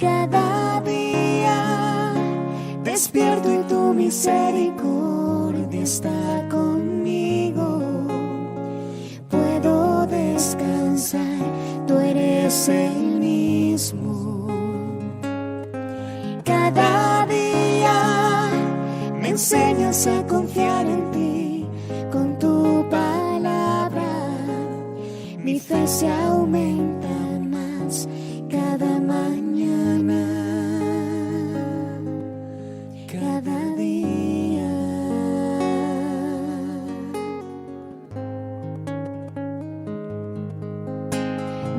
Cada día despierto y tu misericordia está conmigo. Puedo descansar, tú eres el mismo. Cada día me enseñas a confiar en ti. Con tu palabra mi fe se aumenta más cada mañana, cada día.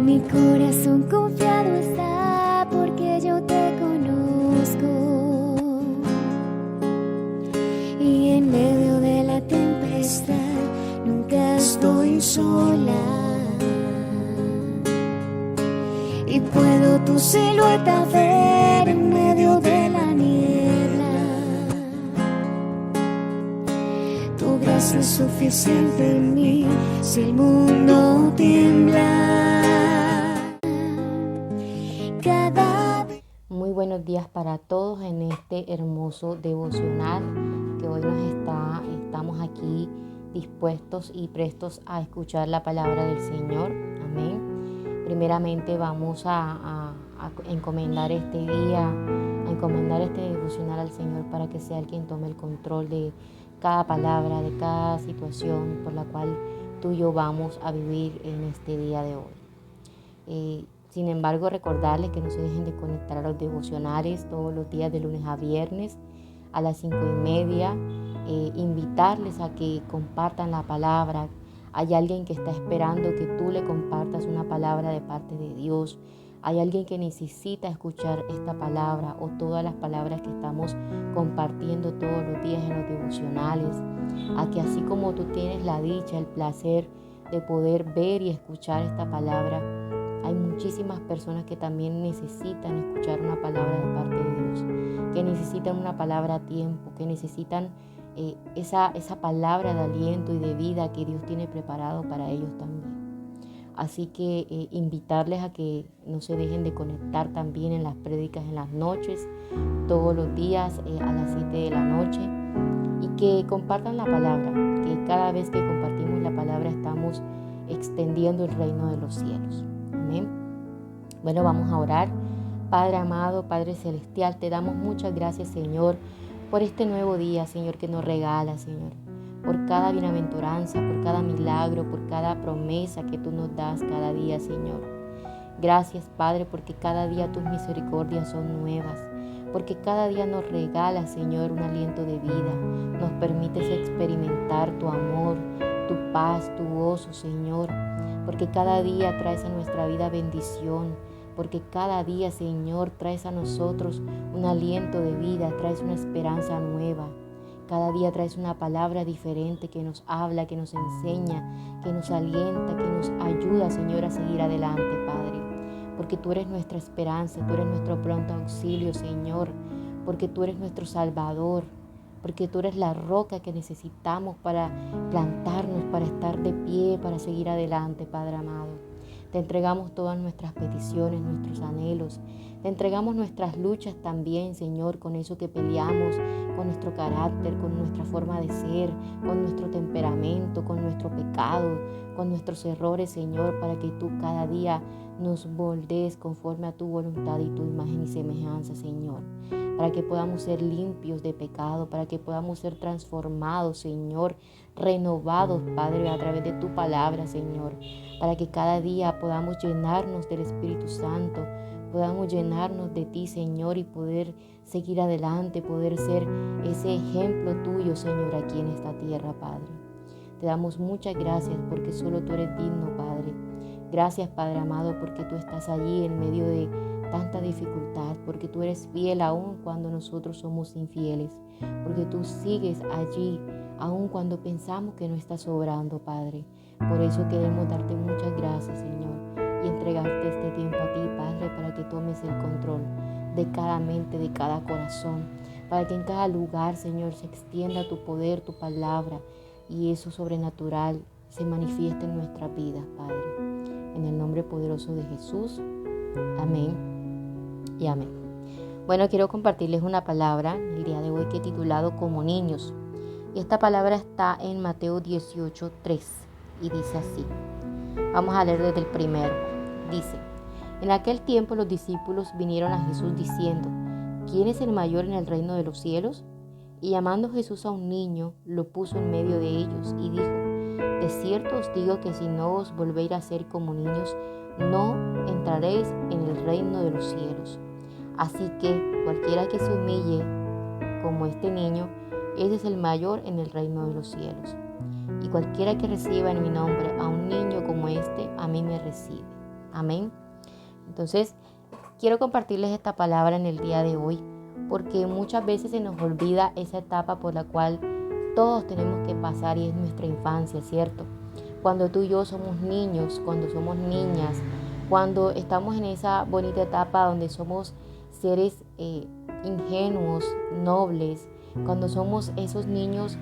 Mi corazón confiado está porque yo te conozco, y en medio de la tempestad nunca estoy sola. Y puedo tu silueta ver en medio de la niebla. Tu gracia es suficiente en mí si el mundo tiembla. Muy buenos días para todos en este hermoso devocional que hoy estamos aquí dispuestos y prestos a escuchar la palabra del Señor. Amén. Primeramente vamos a encomendar este día, a encomendar este devocional al Señor para que sea el quien tome el control de cada palabra, de cada situación por la cual tú y yo vamos a vivir en este día de hoy. Sin embargo, recordarles que no se dejen de conectar a los devocionales todos los días de lunes a viernes a las 5:30. Invitarles a que compartan la palabra. Hay alguien que está esperando que tú le compartas una palabra de parte de Dios. Hay alguien que necesita escuchar esta palabra o todas las palabras que estamos compartiendo todos los días en los devocionales. A que así como tú tienes la dicha, el placer de poder ver y escuchar esta palabra, hay muchísimas personas que también necesitan escuchar una palabra de parte de Dios, que necesitan una palabra a tiempo, que necesitan esa palabra de aliento y de vida que Dios tiene preparado para ellos también. Así que invitarles a que no se dejen de conectar también en las prédicas en las noches, todos los días a las 7 de la noche, y que compartan la palabra, que cada vez que compartimos la palabra estamos extendiendo el reino de los cielos. Amén. Bueno, vamos a orar. Padre amado, Padre celestial, te damos muchas gracias, Señor, por este nuevo día, Señor, que nos regala, Señor, por cada bienaventuranza, por cada milagro, por cada promesa que tú nos das cada día, Señor. Gracias, Padre, porque cada día tus misericordias son nuevas, porque cada día nos regalas, Señor, un aliento de vida, nos permites experimentar tu amor, tu paz, tu gozo, Señor, porque cada día traes a nuestra vida bendición, porque cada día, Señor, traes a nosotros un aliento de vida, traes una esperanza nueva. Cada día traes una palabra diferente que nos habla, que nos enseña, que nos alienta, que nos ayuda, Señor, a seguir adelante, Padre. Porque tú eres nuestra esperanza, tú eres nuestro pronto auxilio, Señor. Porque tú eres nuestro Salvador. Porque tú eres la roca que necesitamos para plantarnos, para estar de pie, para seguir adelante, Padre amado. Te entregamos todas nuestras peticiones, nuestros anhelos. Te entregamos nuestras luchas también, Señor, con eso que peleamos, con nuestro carácter, con nuestra forma de ser, con nuestro temperamento, con nuestro pecado, con nuestros errores, Señor, para que tú cada día nos moldees conforme a tu voluntad y tu imagen y semejanza, Señor. Para que podamos ser limpios de pecado, para que podamos ser transformados, Señor, renovados, Padre, a través de tu palabra, Señor. Para que cada día podamos llenarnos del Espíritu Santo, podamos llenarnos de ti, Señor, y poder seguir adelante, poder ser ese ejemplo tuyo, Señor, aquí en esta tierra, Padre. Te damos muchas gracias porque solo tú eres digno, Padre. Gracias, Padre amado, porque tú estás allí en medio de tanta dificultad, porque tú eres fiel aún cuando nosotros somos infieles, porque tú sigues allí aún cuando pensamos que no estás obrando, Padre. Por eso queremos darte muchas gracias, Señor, y entregarte este tiempo a ti, Padre, para que tomes el control de cada mente, de cada corazón, para que en cada lugar, Señor, se extienda tu poder, tu palabra, y eso sobrenatural se manifieste en nuestras vidas, Padre. En el nombre poderoso de Jesús. Amén y amén. Bueno, quiero compartirles una palabra el día de hoy que he titulado Como niños. Y esta palabra está en Mateo 18:3 y dice así. Vamos a leer desde el primero. Dice: En aquel tiempo los discípulos vinieron a Jesús diciendo: ¿Quién es el mayor en el reino de los cielos? Y llamando Jesús a un niño, lo puso en medio de ellos y dijo: De cierto os digo que si no os volvéis a ser como niños, no entraréis en el reino de los cielos. Así que cualquiera que se humille como este niño, ese es el mayor en el reino de los cielos. Y cualquiera que reciba en mi nombre a un niño como este, a mí me recibe. Amén. Entonces, quiero compartirles esta palabra en el día de hoy, porque muchas veces se nos olvida esa etapa por la cual todos tenemos que pasar, y es nuestra infancia, ¿cierto? Cuando tú y yo somos niños, cuando somos niñas, cuando estamos en esa bonita etapa donde somos seres ingenuos, nobles, cuando somos esos niños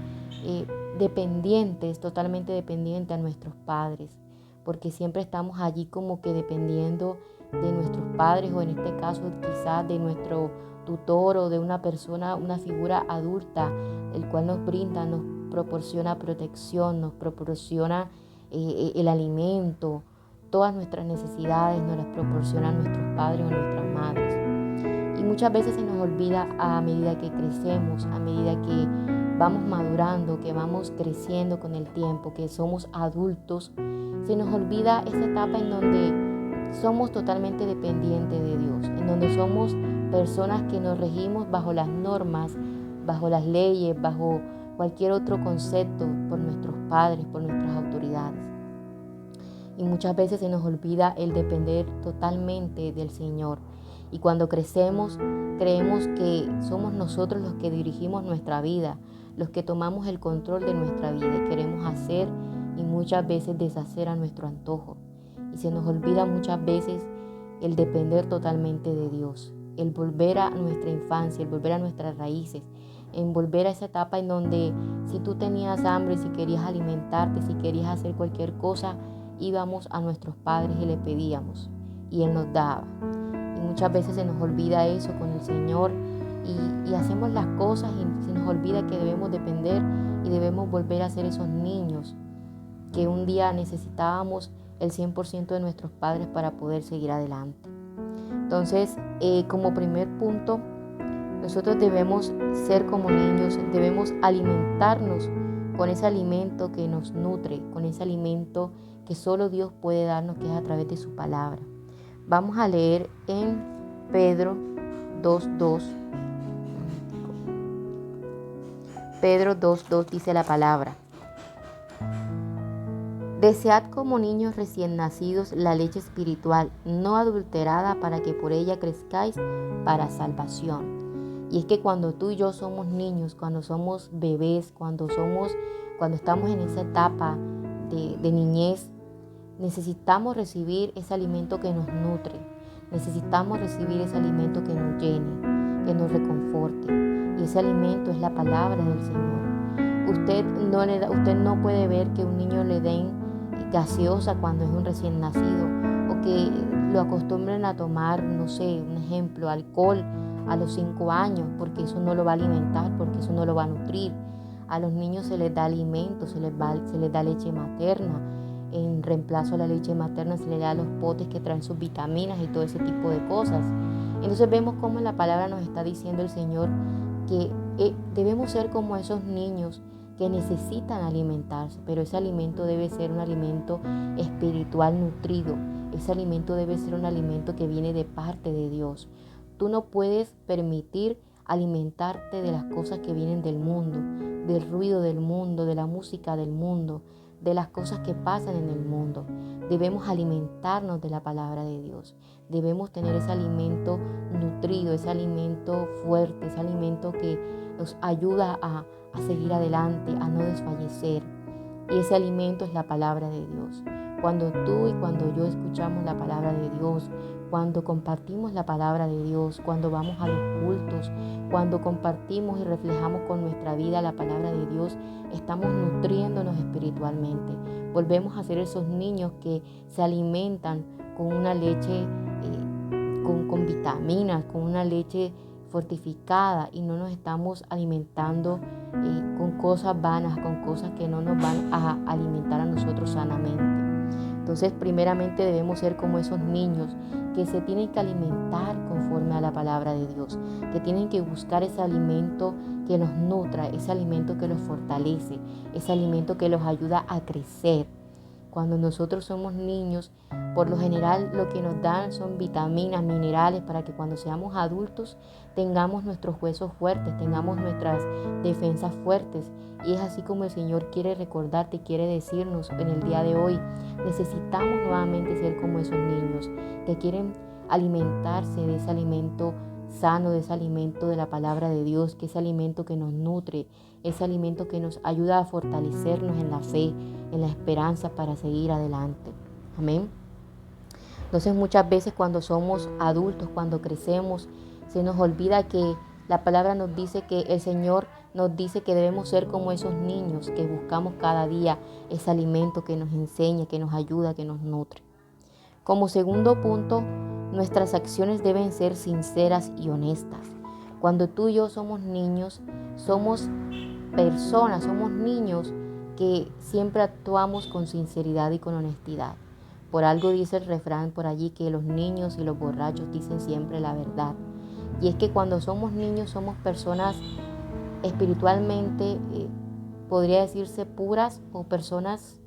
dependientes, totalmente dependientes a nuestros padres, porque siempre estamos allí como que dependiendo de nuestros padres, o en este caso quizás de nuestro tutor o de una persona, una figura adulta, el cual nos brinda, nos proporciona protección, nos proporciona el alimento, todas nuestras necesidades nos las proporcionan nuestros padres o nuestras madres. Y muchas veces se nos olvida a medida que crecemos, a medida que vamos madurando, que vamos creciendo con el tiempo, que somos adultos, se nos olvida esa etapa en donde somos totalmente dependientes de Dios, en donde somos personas que nos regimos bajo las normas, bajo las leyes, bajo cualquier otro concepto por nuestros padres, por nuestras autoridades. Y muchas veces se nos olvida el depender totalmente del Señor. Y cuando crecemos, creemos que somos nosotros los que dirigimos nuestra vida, los que tomamos el control de nuestra vida y queremos hacer y muchas veces deshacer a nuestro antojo. Y se nos olvida muchas veces el depender totalmente de Dios, el volver a nuestra infancia, el volver a nuestras raíces, en volver a esa etapa en donde si tú tenías hambre, si querías alimentarte, si querías hacer cualquier cosa, íbamos a nuestros padres y le pedíamos y Él nos daba. Y muchas veces se nos olvida eso con el Señor y hacemos las cosas y se nos olvida que debemos depender y debemos volver a ser esos niños que un día necesitábamos el 100% de nuestros padres para poder seguir adelante. Entonces, como primer punto, nosotros debemos ser como niños, debemos alimentarnos con ese alimento que nos nutre, con ese alimento que solo Dios puede darnos, que es a través de su palabra. Vamos a leer en Pedro 2:2. Pedro 2:2 dice la palabra: Desead como niños recién nacidos la leche espiritual, no adulterada, para que por ella crezcáis para salvación. Y es que cuando tú y yo somos niños, cuando somos bebés, cuando estamos en esa etapa de niñez, necesitamos recibir ese alimento que nos nutre, necesitamos recibir ese alimento que nos llene, que nos reconforte. Y ese alimento es la palabra del Señor. Usted no puede ver que un niño le den gaseosa cuando es un recién nacido, o que lo acostumbren a tomar, no sé, un ejemplo, alcohol a los 5 años, porque eso no lo va a alimentar, porque eso no lo va a nutrir. A los niños se les da alimento, se les da leche materna. En reemplazo a la leche materna se les da los potes que traen sus vitaminas y todo ese tipo de cosas. Entonces vemos cómo en la palabra nos está diciendo el Señor que debemos ser como esos niños que necesitan alimentarse, pero ese alimento debe ser un alimento espiritual nutrido. Ese alimento debe ser un alimento que viene de parte de Dios. Tú no puedes permitir alimentarte de las cosas que vienen del mundo, del ruido del mundo, de la música del mundo, de las cosas que pasan en el mundo. Debemos alimentarnos de la palabra de Dios. Debemos tener ese alimento nutrido, ese alimento fuerte, ese alimento que nos ayuda a seguir adelante, a no desfallecer. Y ese alimento es la palabra de Dios. Cuando tú y cuando yo escuchamos la palabra de Dios, cuando compartimos la palabra de Dios, cuando vamos a los cultos, cuando compartimos y reflejamos con nuestra vida la palabra de Dios, estamos nutriéndonos espiritualmente. Volvemos a ser esos niños que se alimentan con una leche con vitaminas, con una leche fortificada, y no nos estamos alimentando con cosas vanas, con cosas que no nos van a alimentar a nosotros sanamente. Entonces, primeramente debemos ser como esos niños que se tienen que alimentar conforme a la palabra de Dios, que tienen que buscar ese alimento que los nutra, ese alimento que los fortalece, ese alimento que los ayuda a crecer. Cuando nosotros somos niños, por lo general lo que nos dan son vitaminas, minerales, para que cuando seamos adultos tengamos nuestros huesos fuertes, tengamos nuestras defensas fuertes. Y es así como el Señor quiere recordarte, quiere decirnos en el día de hoy: necesitamos nuevamente ser como esos niños que quieren alimentarse de ese alimento sano, de ese alimento de la palabra de Dios, que ese alimento que nos nutre, ese alimento que nos ayuda a fortalecernos en la fe, en la esperanza para seguir adelante. Amén. Entonces, muchas veces cuando somos adultos, cuando crecemos, se nos olvida que la palabra nos dice, que el Señor nos dice que debemos ser como esos niños que buscamos cada día ese alimento que nos enseña, que nos ayuda, que nos nutre. Como segundo punto, nuestras acciones deben ser sinceras y honestas. Cuando tú y yo somos niños, somos personas, somos niños que siempre actuamos con sinceridad y con honestidad. Por algo dice el refrán por allí que los niños y los borrachos dicen siempre la verdad. Y es que cuando somos niños somos personas espiritualmente, podría decirse puras, o personas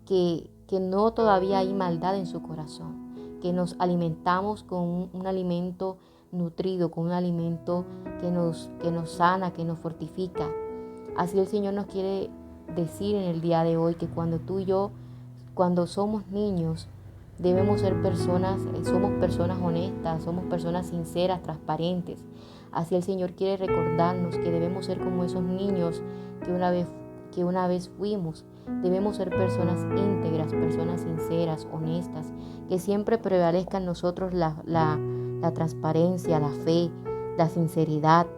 que no todavía hay maldad en su corazón, que nos alimentamos con un alimento nutrido, con un alimento que nos sana, que nos fortifica. Así el Señor nos quiere decir en el día de hoy que cuando tú y yo, cuando somos niños, debemos ser personas, somos personas honestas, somos personas sinceras, transparentes. Así el Señor quiere recordarnos que debemos ser como esos niños que una vez fuimos. Debemos ser personas íntegras, personas sinceras, honestas, que siempre prevalezca en nosotros la transparencia, la fe, la sinceridad,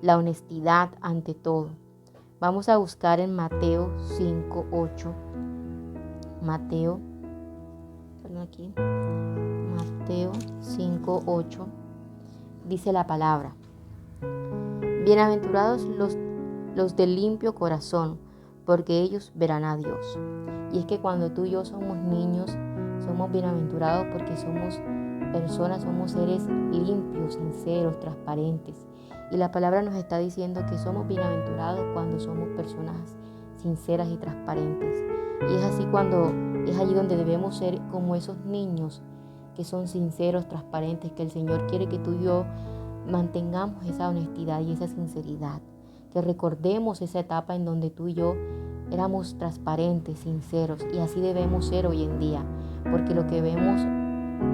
la honestidad ante todo. Vamos a buscar en Mateo 5:8. Mateo 5:8 dice la palabra: bienaventurados los de limpio corazón, porque ellos verán a Dios. Y es que cuando tú y yo somos niños, somos bienaventurados porque somos personas, somos seres limpios, sinceros, transparentes. Y la palabra nos está diciendo que somos bienaventurados cuando somos personas sinceras y transparentes. Y es allí donde debemos ser como esos niños que son sinceros, transparentes, que el Señor quiere que tú y yo mantengamos esa honestidad y esa sinceridad. Que recordemos esa etapa en donde tú y yo éramos transparentes, sinceros, y así debemos ser hoy en día, porque lo que vemos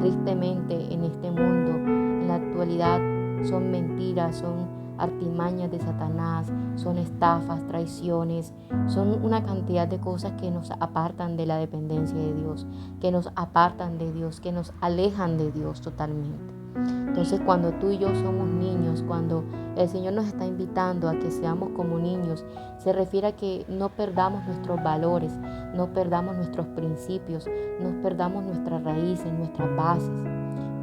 tristemente en este mundo, en la actualidad, son mentiras, son artimañas de Satanás, son estafas, traiciones, son una cantidad de cosas que nos apartan de la dependencia de Dios, que nos apartan de Dios, que nos alejan de Dios totalmente. Entonces, cuando tú y yo somos niños, cuando el Señor nos está invitando a que seamos como niños, se refiere a que no perdamos nuestros valores, no perdamos nuestros principios, no perdamos nuestras raíces, nuestras bases,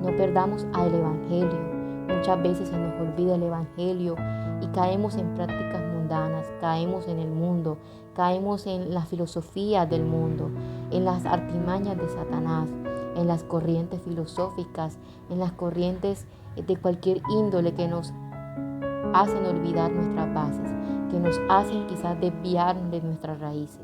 no perdamos al Evangelio. Muchas veces se nos olvida el Evangelio y caemos en prácticas mundanas, caemos en el mundo, caemos en la filosofía del mundo, en las artimañas de Satanás, en las corrientes filosóficas, en las corrientes de cualquier índole que nos hacen olvidar nuestras bases, que nos hacen quizás desviarnos de nuestras raíces.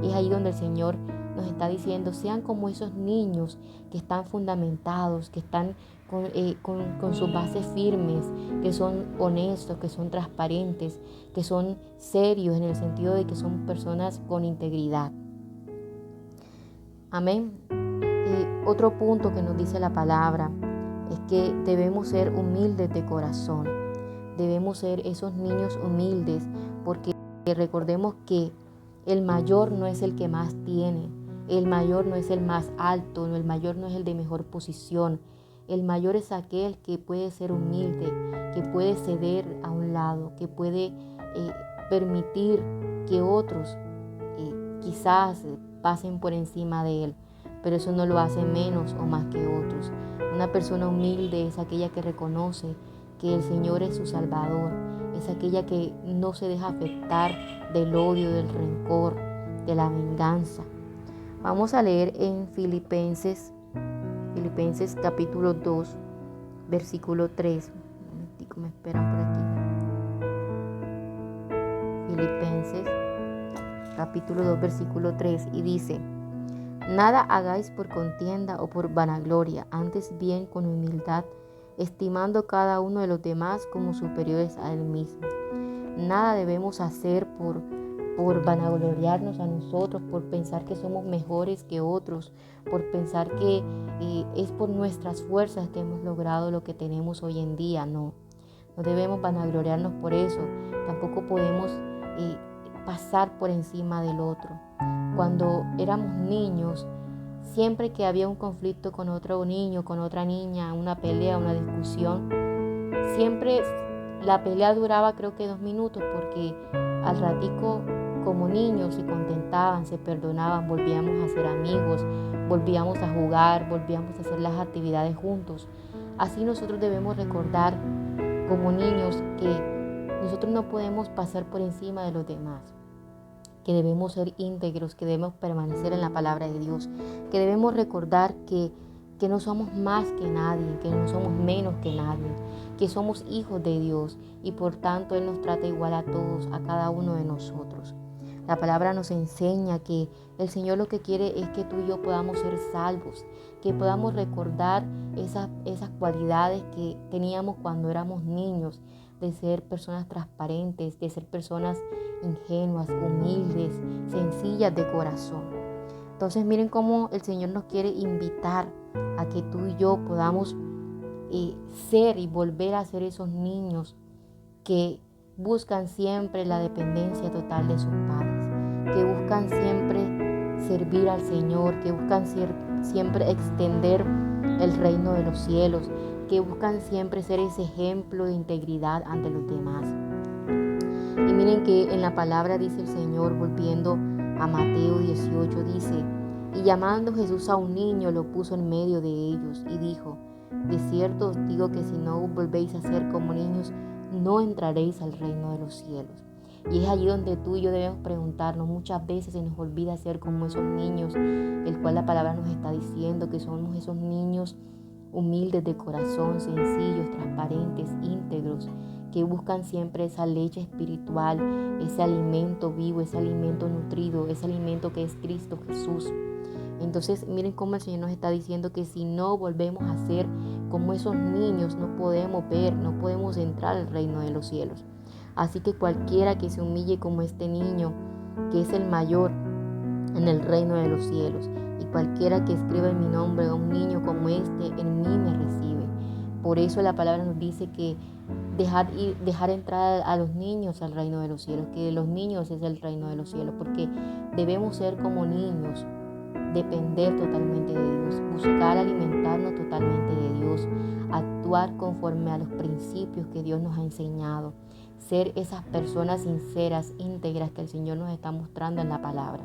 Y es ahí donde el Señor nos está diciendo: sean como esos niños que están fundamentados, que están con sus bases firmes, que son honestos, que son transparentes, que son serios en el sentido de que son personas con integridad. Amén. Otro punto que nos dice la palabra es que debemos ser humildes de corazón. Debemos ser esos niños humildes, porque recordemos que el mayor no es el que más tiene, el mayor no es el más alto, el mayor no es el de mejor posición. El mayor es aquel que puede ser humilde, que puede ceder a un lado, que puede permitir que otros quizás pasen por encima de él, pero eso no lo hace menos o más que otros. Una persona humilde es aquella que reconoce que el Señor es su Salvador, es aquella que no se deja afectar del odio, del rencor, de la venganza. Vamos a leer en Filipenses capítulo 2, versículo 3. Un momentico, me esperan por aquí. Filipenses capítulo 2, versículo 3, y dice: Nada hagáis por contienda o por vanagloria, antes bien con humildad, estimando cada uno de los demás como superiores a él mismo. Nada debemos hacer por vanagloriarnos a nosotros, por pensar que somos mejores que otros, por pensar que es por nuestras fuerzas que hemos logrado lo que tenemos hoy en día. No debemos vanagloriarnos por eso. Tampoco podemos pasar por encima del otro. Cuando éramos niños, siempre que había un conflicto con otro niño, con otra niña, una pelea, una discusión, siempre la pelea duraba creo que 2 minutos, porque al ratico como niños se contentaban, se perdonaban, volvíamos a ser amigos, volvíamos a jugar, volvíamos a hacer las actividades juntos. Así nosotros debemos recordar como niños que nosotros no podemos pasar por encima de los demás, que debemos ser íntegros, que debemos permanecer en la palabra de Dios, que debemos recordar que no somos más que nadie, que no somos menos que nadie, que somos hijos de Dios y por tanto Él nos trata igual a todos, a cada uno de nosotros. La palabra nos enseña que el Señor lo que quiere es que tú y yo podamos ser salvos, que podamos recordar esas cualidades que teníamos cuando éramos niños, de ser personas transparentes, de ser personas ingenuas, humildes, sencillas de corazón. Entonces miren cómo el Señor nos quiere invitar a que tú y yo podamos ser y volver a ser esos niños que buscan siempre la dependencia total de sus padres, que buscan siempre servir al Señor, que buscan siempre extender el reino de los cielos, que buscan siempre ser ese ejemplo de integridad ante los demás. Y miren que en la palabra dice el Señor, volviendo a Mateo 18, dice: Y llamando Jesús a un niño, lo puso en medio de ellos y dijo: De cierto os digo que si no volvéis a ser como niños, no entraréis al reino de los cielos. Y es allí donde tú y yo debemos preguntarnos. Muchas veces se nos olvida ser como esos niños, el cual la palabra nos está diciendo que somos esos niños humildes de corazón, sencillos, transparentes, íntegros, que buscan siempre esa leche espiritual, ese alimento vivo, ese alimento nutrido, ese alimento que es Cristo Jesús. Entonces miren cómo el Señor nos está diciendo que si no volvemos a ser como esos niños, no podemos ver, no podemos entrar al reino de los cielos. Así que cualquiera que se humille como este niño, que es el mayor en el reino de los cielos, y cualquiera que escriba en mi nombre a un niño como este, en mí me recibe. Por eso la palabra nos dice que dejar entrar a los niños al reino de los cielos, que los niños es el reino de los cielos, porque debemos ser como niños, depender totalmente de Dios, buscar alimentarnos totalmente de Dios, actuar conforme a los principios que Dios nos ha enseñado, ser esas personas sinceras, íntegras que el Señor nos está mostrando en la palabra.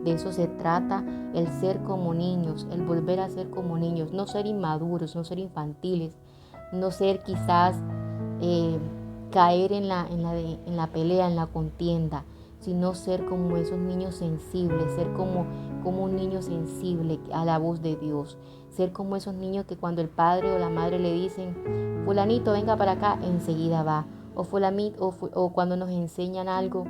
De eso se trata el ser como niños, el volver a ser como niños, no ser inmaduros, no ser infantiles, no ser quizás caer en la pelea, en la contienda, sino ser como esos niños sensibles, ser como un niño sensible a la voz de Dios, ser como esos niños que cuando el padre o la madre le dicen: fulanito, venga para acá, enseguida va, o cuando nos enseñan algo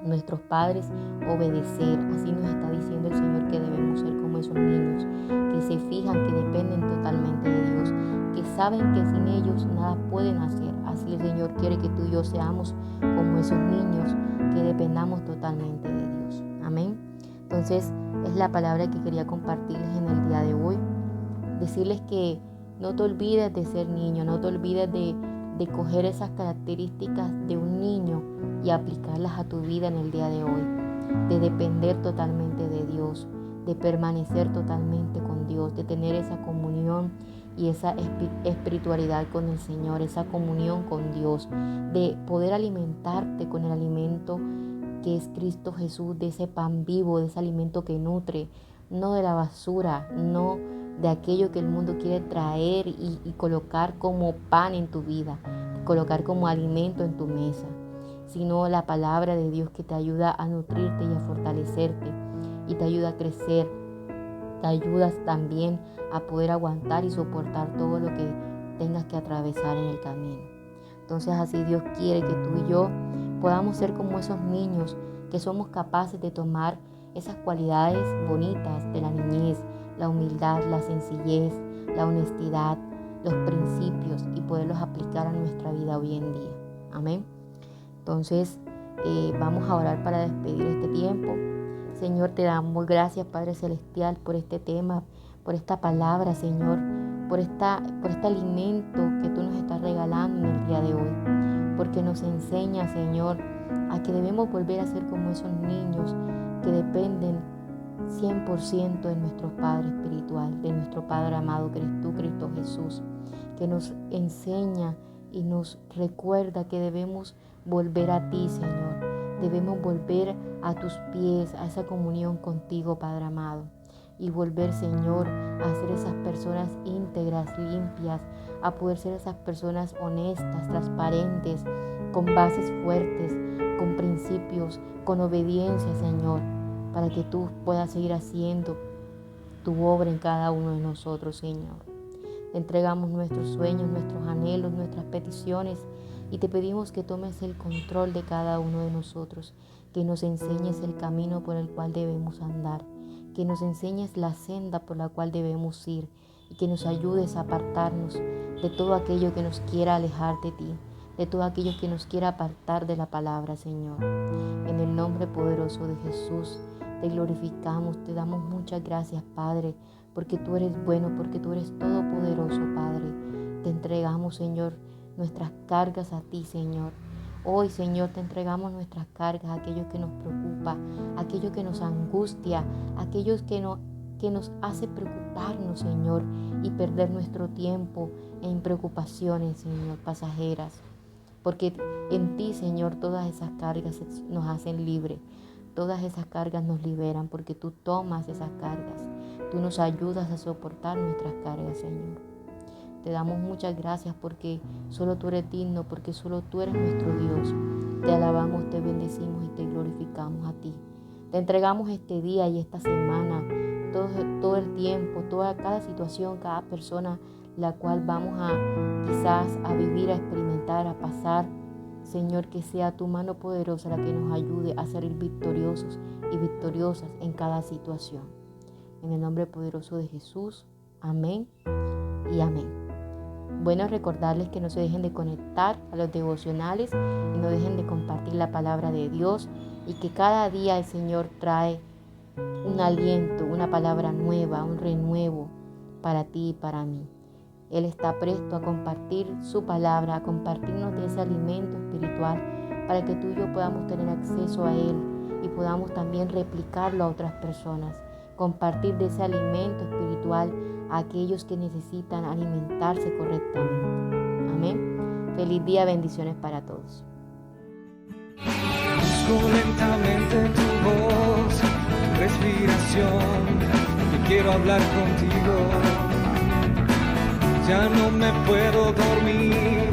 nuestros padres, obedecer. Así nos está diciendo el Señor que debemos ser como esos niños, que se fijan, que dependen totalmente de Dios, que saben que sin ellos nada pueden hacer. Así el Señor quiere que tú y yo seamos como esos niños, que dependamos totalmente de Dios. Amén. Entonces es la palabra que quería compartirles en el día de hoy. Decirles que no te olvides de ser niño, no te olvides de coger esas características de un niño y aplicarlas a tu vida en el día de hoy, de depender totalmente de Dios, de permanecer totalmente con Dios, de tener esa comunión y esa espiritualidad con el Señor, esa comunión con Dios, de poder alimentarte con el alimento que es Cristo Jesús, de ese pan vivo, de ese alimento que nutre, no de la basura, no de aquello que el mundo quiere traer y colocar como pan en tu vida, colocar como alimento en tu mesa, sino la palabra de Dios que te ayuda a nutrirte y a fortalecerte y te ayuda a crecer, te ayudas también a poder aguantar y soportar todo lo que tengas que atravesar en el camino. Entonces así Dios quiere que tú y yo podamos ser como esos niños que somos capaces de tomar esas cualidades bonitas de la niñez, la humildad, la sencillez, la honestidad, los principios y poderlos aplicar a nuestra vida hoy en día. Amén. Entonces vamos a orar para despedir este tiempo. Señor, te damos gracias, Padre Celestial, por este tema, por esta palabra, Señor, por este alimento que tú nos estás regalando en el día de hoy, porque nos enseña, Señor, a que debemos volver a ser como esos niños que dependen 100% de nuestro Padre espiritual, de nuestro Padre amado que eres tú, Cristo Jesús, que nos enseña y nos recuerda que debemos volver a ti, Señor. Debemos volver a tus pies, a esa comunión contigo, Padre amado. Y volver, Señor, a ser esas personas íntegras, limpias, a poder ser esas personas honestas, transparentes, con bases fuertes, con principios, con obediencia, Señor, para que tú puedas seguir haciendo tu obra en cada uno de nosotros, Señor. Te entregamos nuestros sueños, nuestros anhelos, nuestras peticiones y te pedimos que tomes el control de cada uno de nosotros, que nos enseñes el camino por el cual debemos andar, que nos enseñes la senda por la cual debemos ir y que nos ayudes a apartarnos de todo aquello que nos quiera alejar de ti, de todo aquello que nos quiera apartar de la palabra, Señor. En el nombre poderoso de Jesús, te glorificamos, te damos muchas gracias, Padre, porque tú eres bueno, porque tú eres todopoderoso, Padre. Te entregamos, Señor, nuestras cargas a ti, Señor. Hoy, Señor, te entregamos nuestras cargas, aquello que nos preocupa, aquello que nos angustia, aquello que nos hace preocuparnos, Señor, y perder nuestro tiempo en preocupaciones, Señor, pasajeras. Porque en ti, Señor, todas esas cargas nos hacen libres. Todas esas cargas nos liberan porque tú tomas esas cargas. Tú nos ayudas a soportar nuestras cargas, Señor. Te damos muchas gracias porque solo tú eres digno, porque solo tú eres nuestro Dios. Te alabamos, te bendecimos y te glorificamos a ti. Te entregamos este día y esta semana, todo el tiempo, cada situación, cada persona, la cual vamos quizás a vivir, a experimentar, a pasar. Señor, que sea tu mano poderosa la que nos ayude a salir victoriosos y victoriosas en cada situación. En el nombre poderoso de Jesús, amén y amén. Bueno, recordarles que no se dejen de conectar a los devocionales y no dejen de compartir la palabra de Dios y que cada día el Señor trae un aliento, una palabra nueva, un renuevo para ti y para mí. Él está presto a compartir su palabra, a compartirnos de ese alimento espiritual para que tú y yo podamos tener acceso a Él y podamos también replicarlo a otras personas. Compartir de ese alimento espiritual a aquellos que necesitan alimentarse correctamente. Amén. Feliz día, bendiciones para todos. Busco lentamente tu voz, tu respiración, y quiero hablar contigo. Ya no me puedo dormir